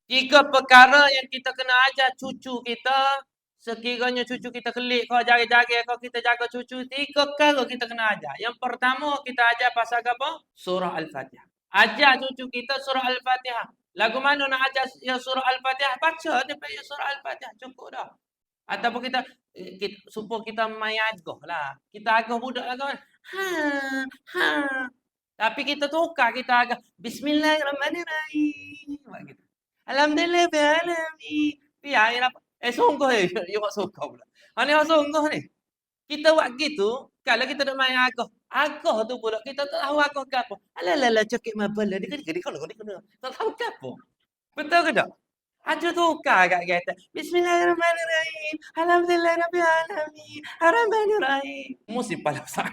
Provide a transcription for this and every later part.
Tiga perkara yang kita kena ajar cucu kita. Sekiranya cucu kita kelik kau jari-jari kau kita jaga cucu. Tiga perkara kita kena ajar. Yang pertama kita ajar pasal apa? Surah Al-Fatihah. Ajar cucu kita surah Al-Fatihah. Lagu mana nak ajar yang surah Al-Fatihah? Baca dia punya surah Al-Fatihah. Cukup dah. Ataupun supaya kita main agah lah. Kita agah budak lah kawan. Ha, ha. Tapi kita tukar kita agah. Bismillahirrahmanirrahim. Gitu. Alhamdulillah alamin. Biar apa? Sungguh you buat sungguh pula. Ani sungguh ni. Kita buat gitu, kalau kita nak main agah. Agah tu pula kita tak tahu agah ke apa. Alah cakap mabal lah. Dia kalau kena. Tak tahu ke apa. Betul ke tak? Ada tukar kat kita. Bismillahirrahmanirrahim. Alhamdulillah rabbil alamin. Arrahmanirrahim. Mesti pala besar.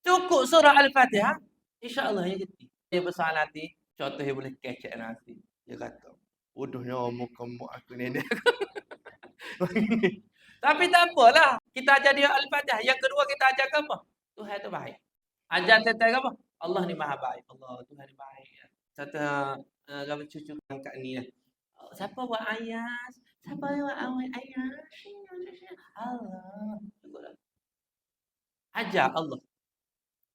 Cukup surah Al-Fatihah. InsyaAllah ya gitu. Dia besar nanti. Contoh yang boleh kecek nanti. Dia kata, bodohnya kamu aku ni. Tapi tak apalah. Kita ajar dia Al-Fatihah. Yang kedua kita ajar apa? Tuhan tu baik. Ajar tentang apa? Allah ni maha baik. Allah Tuhan ni baik. Kata kalau cucu angkat ni lah. Siapa buat ayat? Siapa buat awal ayat? Allah. Ajar Allah.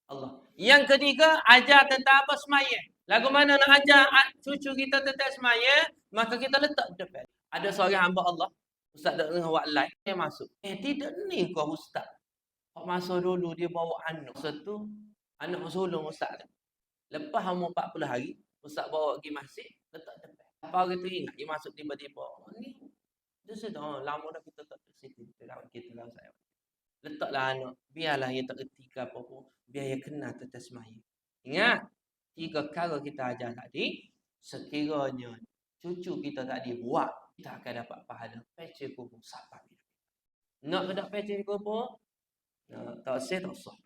Allah. Yang ketiga, ajar tentang apa semaya. Lagu mana nak ajar cucu kita tentang semaya, maka kita letak depan. Ada seorang hamba Allah, ustaz dak tengah buat live, dia masuk. Tidak ni kau ustaz. Kau masuk dulu dia bawa anak. Satu anak sulung ustaz. Lepas umur 40 hari, ustaz bawa pergi masjid, letak depan. Apa hari tu ingat dia masuk tiba-tiba. Ni dia sudah lama dah kita tak situ. Kita lah saya. Letaklah anak. Biarlah dia tak erti ke apa pun. Biar dia kenal tentang semaya. Ingat, tiga perkara kita ajar tadi. Sekiranya cucu kita tadi buat, kita akan dapat pahala. Pecah kubur sampai. Nak ke tak pecah kubur? Tak sah, tak sah.